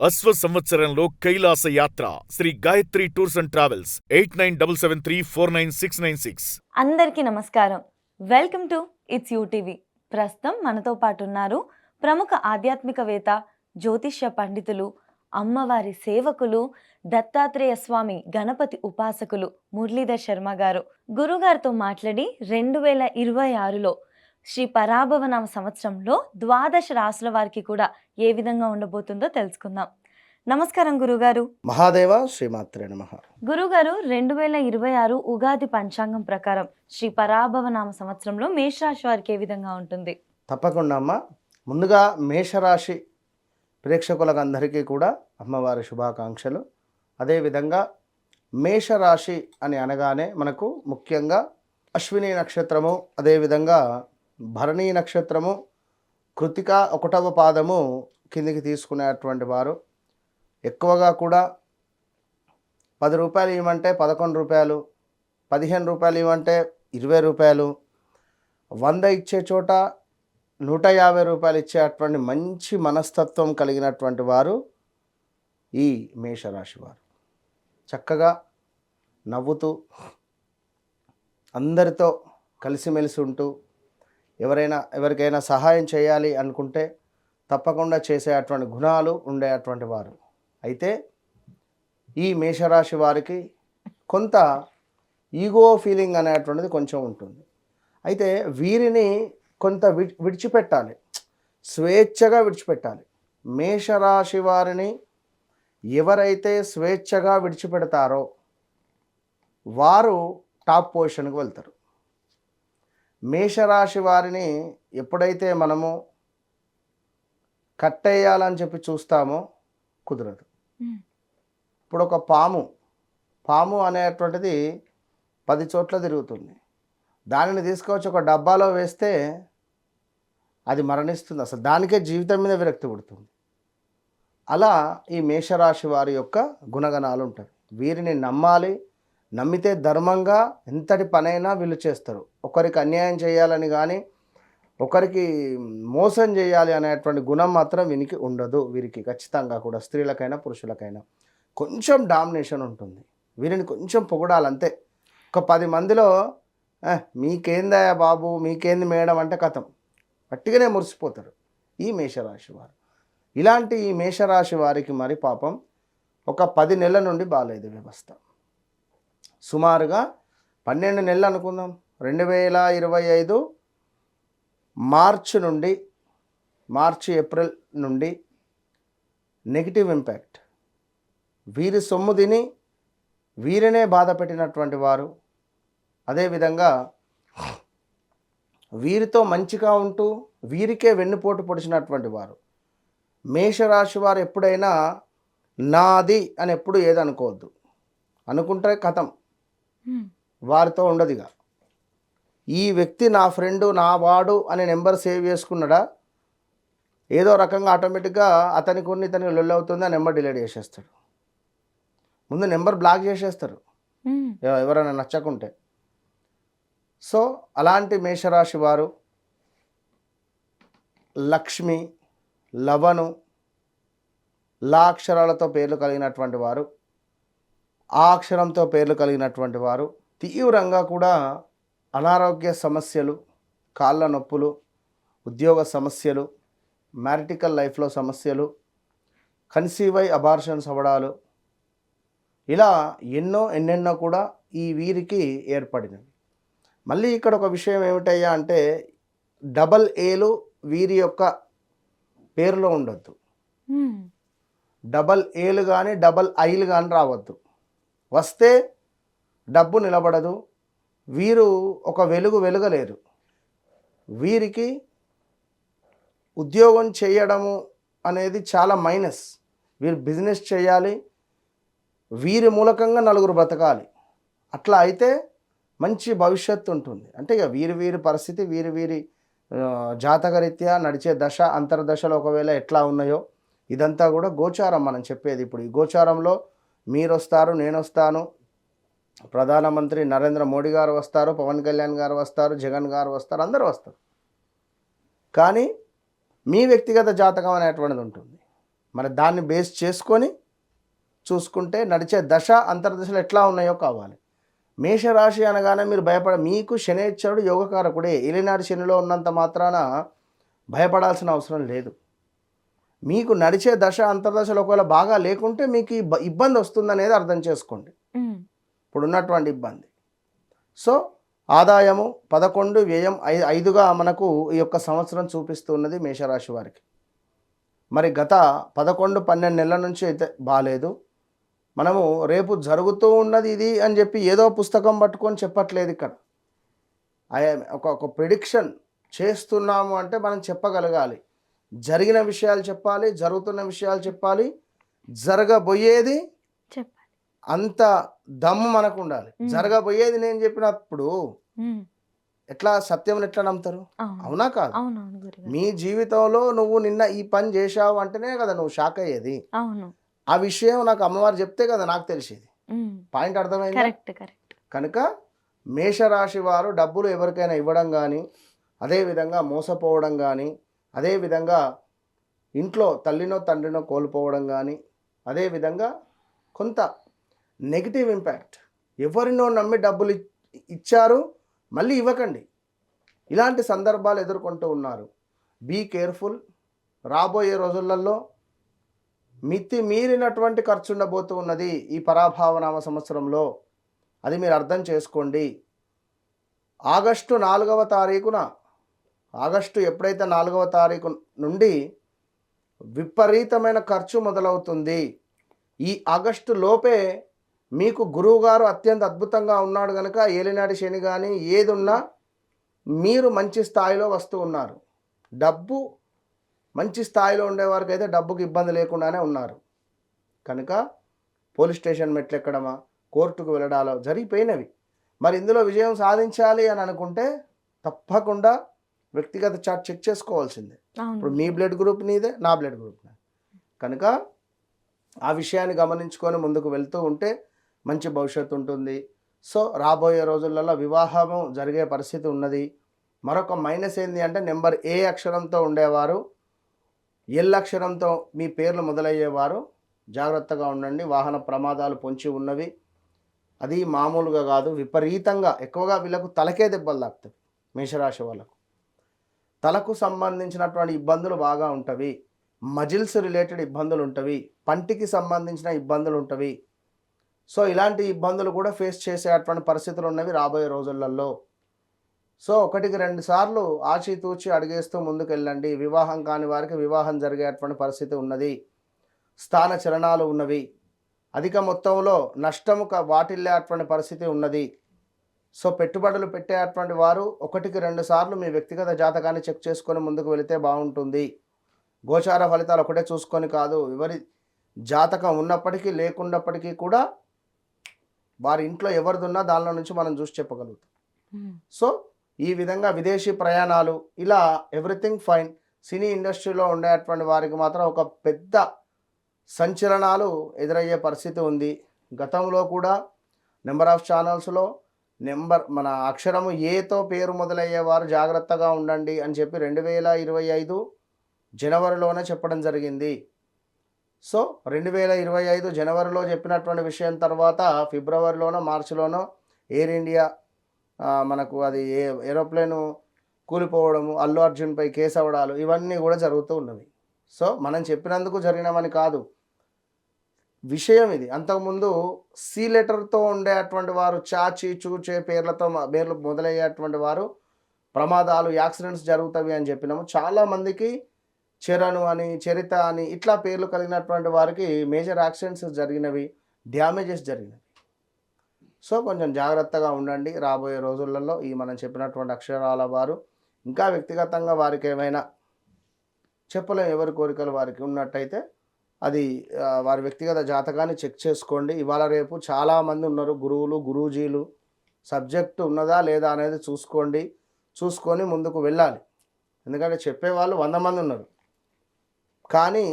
అశ్వ సంవత్సరంలో కైలాస యాత్ర Shri Gayatri tours and travels 8977349696. అందరికీ నమస్కారం. Welcome to its UTV. ప్రస్తుతం మనతో పాటు ఉన్నారు ప్రముఖ ఆధ్యాత్మికవేత్త, జ్యోతిష్య పండితులు, అమ్మవారి సేవకులు, దత్తాత్రేయ స్వామి గణపతి ఉపాసకులు మురళీధర్ శర్మ గారు. గురుగారితో మాట్లాడి 2026లో శ్రీ పరాభవనామ సంవత్సరంలో ద్వాదశ రాశుల వారికి కూడా ఏ విధంగా ఉండబోతుందో తెలుసుకుందాం. నమస్కారం గురుగారు. మహాదేవ శ్రీమాత్రే నమః. గురుగారు, 2026 ఉగాది పంచాంగం ప్రకారం శ్రీ పరాభవనామ సంవత్సరంలో మేషరాశి వారికి ఏ విధంగా ఉంటుంది? తప్పకుండా అమ్మ. ముందుగా మేషరాశి ప్రేక్షకులకు అందరికీ కూడా అమ్మవారి శుభాకాంక్షలు. అదేవిధంగా మేషరాశి అని అనగానే మనకు ముఖ్యంగా అశ్విని నక్షత్రము, అదేవిధంగా భరణీ నక్షత్రము, కృతిక 1వ పాదము కిందికి తీసుకునేటువంటి వారు. ఎక్కువగా కూడా 10 రూపాయలు ఇవ్వమంటే 11 రూపాయలు, 15 రూపాయలు ఇవ్వమంటే 20 రూపాయలు, 100 ఇచ్చే చోట 150 రూపాయలు ఇచ్చేటువంటి మంచి మనస్తత్వం కలిగినటువంటి వారు ఈ మేషరాశి వారు. చక్కగా నవ్వుతూ అందరితో కలిసిమెలిసి ఉంటూ ఎవరికైనా సహాయం చేయాలి అనుకుంటే తప్పకుండా చేసేటువంటి గుణాలు ఉండేటువంటి వారు. అయితే ఈ మేషరాశి వారికి కొంత ఈగో ఫీలింగ్ అనేటువంటిది కొంచెం ఉంటుంది. అయితే వీరిని కొంత విడిచిపెట్టాలి, స్వేచ్ఛగా విడిచిపెట్టాలి. మేషరాశి వారిని ఎవరైతే స్వేచ్ఛగా విడిచిపెడతారో వారు టాప్ పొజిషన్కి వెళ్తారు. మేషరాశి వారిని ఎప్పుడైతే మనము కట్టేయాలని చెప్పి చూస్తామో కుదరదు. ఇప్పుడు ఒక పాము అనేటువంటిది 10 చోట్ల తిరుగుతుంది. దానిని తీసుకొచ్చి ఒక డబ్బాలో వేస్తే అది మరణిస్తుంది. అసలు దానికే జీవితం మీద విరక్తి పుడుతుంది. అలా ఈ మేషరాశి వారి యొక్క గుణగణాలు ఉంటాయి. వీరిని నమ్మాలి. నమ్మితే ధర్మంగా ఎంతటి పనైనా వీళ్ళు చేస్తారు. ఒకరికి అన్యాయం చేయాలని కానీ ఒకరికి మోసం చేయాలి అనేటువంటి గుణం మాత్రం వీరికి ఉండదు. వీరికి ఖచ్చితంగా కూడా స్త్రీలకైనా పురుషులకైనా కొంచెం డామినేషన్ ఉంటుంది. వీరిని కొంచెం పొగడాలంతే. ఒక 10 మందిలో మీకేందయ్యా బాబు, మీకేంది మేడం అంటే కథం గట్టిగానే మురిసిపోతారు ఈ మేషరాశి వారు. ఇలాంటి ఈ మేషరాశి వారికి మరి పాపం ఒక 10 నెలల నుండి బాగాలేదు వ్యవస్థ. సుమారుగా 12 నెలలు అనుకుందాం. 2025 ఏప్రిల్ నుండి నెగిటివ్ ఇంపాక్ట్. వీరి సొమ్ము తిని వీరినే బాధ పెట్టినటువంటి వారు, అదేవిధంగా వీరితో మంచిగా ఉంటూ వీరికే వెన్నుపోటు పొడిచినటువంటి వారు. మేషరాశి వారు ఎప్పుడైనా నాది అని ఎప్పుడు ఏదనుకోవద్దు. అనుకుంటే కథం, వారితో ఉండదుగా. ఈ వ్యక్తి నా ఫ్రెండు, నా వాడు అనే నెంబర్ సేవ్ చేసుకున్నాడా, ఏదో రకంగా ఆటోమేటిక్గా అతనికి ఇతనికి లొల్లి అవుతుంది, ఆ నెంబర్ డిలీట్ చేసేస్తాడు. ముందు నెంబర్ బ్లాక్ చేసేస్తారు ఎవరైనా నచ్చకుంటే. సో అలాంటి మేషరాశి వారు లక్ష్మి, లవను, లా అక్షరాలతో పేర్లు కలిగినటువంటి వారు, ఆ అక్షరంతో పేర్లు కలిగినటువంటి వారు తీవ్రంగా కూడా అనారోగ్య సమస్యలు, కాళ్ళ నొప్పులు, ఉద్యోగ సమస్యలు, మ్యారిటికల్ లైఫ్లో సమస్యలు, కన్సీవ్ అయి అబార్షన్స్ అవ్వడాలు, ఇలా ఎన్నెన్నో కూడా ఈ వీరికి ఏర్పడినవి. మళ్ళీ ఇక్కడ ఒక విషయం ఏమిటయ్యా అంటే డబల్ ఏలు వీరి యొక్క పేరులో ఉండొద్దు. డబల్ ఏలు కానీ డబల్ ఐలు కానీ రావద్దు. వస్తే డబ్బు నిలబడదు. వీరు ఒక వెలుగలేరు. వీరికి ఉద్యోగం చేయడము అనేది చాలా మైనస్. వీరు బిజినెస్ చేయాలి, వీరి మూలకంగా నలుగురు బ్రతకాలి. అట్లా అయితే మంచి భవిష్యత్తు ఉంటుంది. అంటే ఇక వీరి పరిస్థితి వీరి జాతకరీత్యా నడిచే దశ అంతర్దశలో ఒకవేళ ఎట్లా ఉన్నాయో ఇదంతా కూడా గోచారం మనం చెప్పేది. ఇప్పుడు ఈ గోచారంలో మీరు వస్తారు, నేను వస్తాను, ప్రధానమంత్రి నరేంద్ర మోడీ గారు వస్తారు, పవన్ కళ్యాణ్ గారు వస్తారు, జగన్ గారు వస్తారు, అందరూ వస్తారు. కానీ మీ వ్యక్తిగత జాతకం అనేటువంటిది ఉంటుంది. మరి దాన్ని బేస్ చేసుకొని చూసుకుంటే నడిచే దశ అంతర్దశలు ఎట్లా ఉన్నాయో కావాలి. మేషరాశి అనగానే మీరు మీకు శనేశ్వరుడు యోగకారకుడే. ఏలినాటి శనిలో ఉన్నంత మాత్రాన భయపడాల్సిన అవసరం లేదు. మీకు నడిచే దశ అంతర్దశలు ఒకవేళ బాగా లేకుంటే మీకు ఇబ్బంది వస్తుందనేది అర్థం చేసుకోండి. ఇప్పుడున్నటువంటి ఇబ్బంది. సో ఆదాయము 11, వ్యయం 5గా మనకు ఈ యొక్క సంవత్సరం చూపిస్తున్నది మేషరాశి వారికి. మరి గత 11-12 నెలల నుంచి అయితే బాగాలేదు. మనము రేపు జరుగుతూ ఉన్నది ఇది అని చెప్పి ఏదో పుస్తకం పట్టుకొని చెప్పట్లేదు. ఇక్కడ ఒక ప్రిడిక్షన్ చేస్తున్నాము అంటే మనం చెప్పగలగాలి. జరిగిన విషయాలు చెప్పాలి, జరుగుతున్న విషయాలు చెప్పాలి, జరగబోయేది చెప్పాలి. అంత దమ్ము మనకు ఉండాలి. జరగబోయేది నేను చెప్పినప్పుడు ఎట్లా సత్యం ఎట్లా నమ్ముతారు? అవునా కాదు? మీ జీవితంలో నువ్వు నిన్న ఈ పని చేశావు అంటేనే కదా నువ్వు షాక్ అయ్యేది. ఆ విషయం నాకు అమ్మవారు చెప్తే కదా నాకు తెలిసేది. పాయింట్ అర్థమైంది. కనుక మేషరాశి వారు డబ్బులు ఎవరికైనా ఇవ్వడం కానీ, అదేవిధంగా మోసపోవడం కానీ, అదేవిధంగా ఇంట్లో తల్లినో తండ్రినో కోల్పోవడం కానీ, అదేవిధంగా కొంత నెగిటివ్ ఇంపాక్ట్, ఎవరినో నమ్మి డబ్బులు ఇచ్చారు మళ్ళీ ఇవ్వకండి, ఇలాంటి సందర్భాలు ఎదుర్కొంటూ ఉన్నారు. Be careful. రాబోయే రోజులలో మితి మీరినటువంటి ఖర్చు ఉండబోతూ ఉన్నది ఈ పరాభావనామ సంవత్సరంలో. అది మీరు అర్థం చేసుకోండి. ఆగస్టు 4వ తారీఖున, ఆగస్టు ఎప్పుడైతే 4వ తారీఖు నుండి విపరీతమైన ఖర్చు మొదలవుతుంది. ఈ ఆగస్టు లోపే మీకు గురువుగారు అత్యంత అద్భుతంగా ఉన్నాడు కనుక ఏలినాటి శని కానీ ఏది ఉన్నా మీరు మంచి స్థాయిలో వస్తూ ఉన్నారు. డబ్బు మంచి స్థాయిలో ఉండేవారికి అయితే డబ్బుకి ఇబ్బంది లేకుండానే ఉన్నారు. కనుక పోలీస్ స్టేషన్ మెట్లు ఎక్కడమా, కోర్టుకు వెళ్ళడాలో జరిగిపోయినవి. మరి ఇందులో విజయం సాధించాలి అని అనుకుంటే తప్పకుండా వ్యక్తిగత చార్ట్ చెక్ చేసుకోవాల్సిందే. ఇప్పుడు మీ బ్లడ్ గ్రూప్ నీదే, నా బ్లడ్ గ్రూప్ నాదే. కనుక ఆ విషయాన్ని గమనించుకొని ముందుకు వెళ్తూ ఉంటే మంచి భవిష్యత్తు ఉంటుంది. సో రాబోయే రోజులలో వివాహము జరిగే పరిస్థితి ఉన్నది. మరొక మైనస్ ఏంటి అంటే నెంబర్ ఏ అక్షరంతో ఉండేవారు, ఎల్ అక్షరంతో మీ పేర్లు మొదలయ్యేవారు జాగ్రత్తగా ఉండండి. వాహన ప్రమాదాలు పొంచి ఉన్నవి. అది మామూలుగా కాదు, విపరీతంగా ఎక్కువగా వీళ్ళకు తలకే దెబ్బలు తాకుతాయి. మేషరాశి వాళ్ళకు తలకు సంబంధించినటువంటి ఇబ్బందులు బాగా ఉంటవి. మజిల్స్ రిలేటెడ్ ఇబ్బందులు ఉంటవి, పంటికి సంబంధించిన ఇబ్బందులు ఉంటవి. సో ఇలాంటి ఇబ్బందులు కూడా ఫేస్ చేసేటువంటి పరిస్థితులు ఉన్నవి రాబోయే రోజులలో. సో 1-2 సార్లు ఆచితూచి అడిగేస్తూ ముందుకు వెళ్ళండి. వివాహం కాని వారికి వివాహం జరిగేటువంటి పరిస్థితి ఉన్నది. స్థాన చలనాలు ఉన్నవి. అధిక మొత్తంలో నష్టము వాటిల్లేటువంటి పరిస్థితి ఉన్నది. సో పెట్టుబడులు పెట్టేటువంటి వారు 1-2 సార్లు మీ వ్యక్తిగత జాతకాన్ని చెక్ చేసుకొని ముందుకు వెళితే బాగుంటుంది. గోచార ఫలితాలు ఒకటే చూసుకొని కాదు, ఎవరి జాతకం ఉన్నప్పటికీ లేకున్నప్పటికీ కూడా వారి ఇంట్లో ఎవరిదున్నా దానిలో నుంచి మనం చూసి చెప్పగలుగుతాం. సో ఈ విధంగా విదేశీ ప్రయాణాలు, ఇలా ఎవ్రీథింగ్ ఫైన్. సినీ ఇండస్ట్రీలో ఉండేటువంటి వారికి మాత్రం ఒక పెద్ద సంచలనాలు ఎదురయ్యే పరిస్థితి ఉంది. గతంలో కూడా నెంబర్ ఆఫ్ ఛానల్స్లో మన అక్షరము ఏతో పేరు మొదలయ్యేవారు జాగ్రత్తగా ఉండండి అని చెప్పి 2025 జనవరిలోనే చెప్పడం జరిగింది. సో 2025 జనవరిలో చెప్పినటువంటి విషయం తర్వాత ఫిబ్రవరిలోనో మార్చిలోనో ఎయిర్ ఇండియా మనకు అది ఏరోప్లేను కూలిపోవడము, అల్లు అర్జున్పై కేసు అవ్వడాలు, ఇవన్నీ కూడా జరుగుతూ ఉన్నవి. సో మనం చెప్పినందుకు జరిగినవని కాదు విషయం ఇది. అంతకుముందు సి లెటర్తో ఉండేటువంటి వారు, చాచి చూచే పేర్లు మొదలయ్యేటువంటి వారు ప్రమాదాలు, యాక్సిడెంట్స్ జరుగుతాయి అని చెప్పినాము. చాలామందికి చరణు అని, చరిత అని ఇట్లా పేర్లు కలిగినటువంటి వారికి మేజర్ యాక్సిడెంట్స్ జరిగినవి, డ్యామేజెస్ జరిగినవి. సో కొంచెం జాగ్రత్తగా ఉండండి రాబోయే రోజులలో. ఈ మనం చెప్పినటువంటి అక్షరాల వారు ఇంకా వ్యక్తిగతంగా వారికి ఏమైనా చెప్పలేం, ఎవరి కోరికలు వారికి ఉన్నట్టయితే అది వారి వ్యక్తిగత జాతకాన్ని చెక్ చేసుకోండి. ఇవాళ రేపు చాలామంది ఉన్నారు గురువులు, గురూజీలు. సబ్జెక్టు ఉన్నదా లేదా అనేది చూసుకొని ముందుకు వెళ్ళాలి. ఎందుకంటే చెప్పేవాళ్ళు 100 మంది ఉన్నారు, కానీ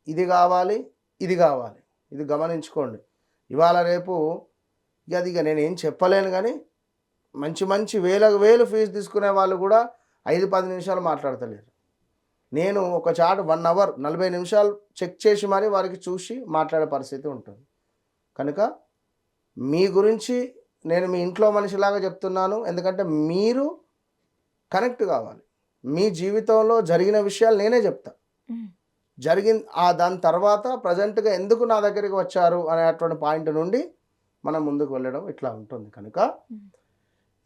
ఇది కావాలి, ఇది కావాలి, ఇది గమనించుకోండి. ఇవాళ రేపు ఇక నేనేం చెప్పలేను, కానీ మంచి వేలకు వేలు ఫీజు తీసుకునే వాళ్ళు కూడా 5-10 నిమిషాలు మాట్లాడతలేరు. నేను ఒక చాట్ 1 అవర్ 40 నిమిషాలు చెక్ చేసి మరి వారికి చూసి మాట్లాడే పరిస్థితి ఉంటుంది. కనుక మీ గురించి నేను మీ ఇంట్లో మనిషిలాగా చెప్తున్నాను. ఎందుకంటే మీరు కనెక్ట్ కావాలి. మీ జీవితంలో జరిగిన విషయాలు నేనే చెప్తా. దాని తర్వాత ప్రజెంట్గా ఎందుకు నా దగ్గరికి వచ్చారు అనేటువంటి పాయింట్ నుండి మనం ముందుకు వెళ్ళడం ఇట్లా ఉంటుంది. కనుక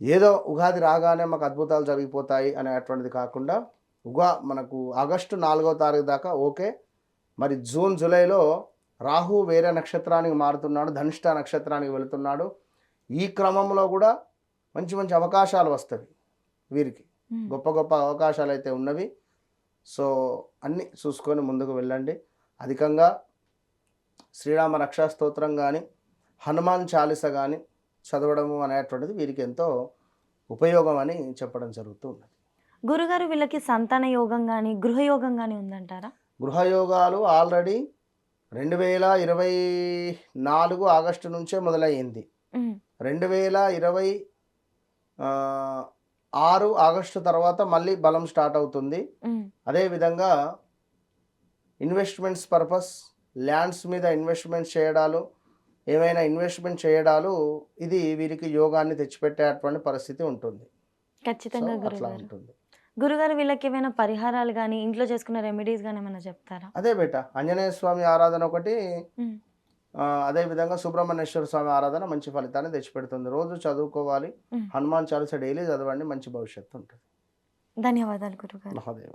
ఏదో ఉగాది రాగానే మాకు అద్భుతాలు జరిగిపోతాయి అనేటువంటిది కాకుండా మనకు ఆగస్టు 4వ తారీఖు దాకా ఓకే. మరి జూన్ జూలైలో రాహు వేరే నక్షత్రానికి మారుతున్నాడు, ధనిష్ట నక్షత్రానికి వెళుతున్నాడు. ఈ క్రమంలో కూడా మంచి మంచి అవకాశాలు వస్తాయి వీరికి, గొప్ప గొప్ప అవకాశాలు అయితే ఉన్నవి. సో అన్నీ చూసుకొని ముందుకు వెళ్ళండి. అధికంగా శ్రీరామ రక్షా స్తోత్రం కానీ హనుమాన్ చాలీస కానీ చదవడము అనేటువంటిది వీరికి ఎంతో ఉపయోగం అని చెప్పడం జరుగుతూ ఉన్నది. గురుగారు వీళ్ళకి సంతాన యోగం కానీ గృహయోగం కానీ ఉందంటారా? గృహయోగాలు ఆల్రెడీ 2024 ఆగస్టు నుంచే మొదలయ్యింది. 2026 ఆగస్టు తర్వాత మళ్ళీ బలం స్టార్ట్ అవుతుంది. అదేవిధంగా ఇన్వెస్ట్మెంట్స్ పర్పస్ ల్యాండ్స్ మీద ఇన్వెస్ట్మెంట్ చేయడాలు, ఏమైనా ఇన్వెస్ట్మెంట్ చేయడాలు, ఇది వీరికి యోగాన్ని తెచ్చిపెట్టేటువంటి పరిస్థితి ఉంటుంది. ఖచ్చితంగా అట్లా గురుగారు. ఉంటుంది. గురుగారు వీళ్ళకి ఏమైనా పరిహారాలు కానీ ఇంట్లో చేసుకున్న రెమెడీస్ కానీ ఏమైనా చెప్తారా? అదే బేట ఆంజనేయ స్వామి ఆరాధన ఒకటి, అదేవిధంగా సుబ్రహ్మణ్యేశ్వర స్వామి ఆరాధన మంచి ఫలితాన్ని తెచ్చిపెడుతుంది. రోజు చదువుకోవాలి. హనుమాన్ చాలీసా డైలీ చదవండి, మంచి భవిష్యత్తు ఉంటుంది. ధన్యవాదాలు గురుగారు. మహాదేవ.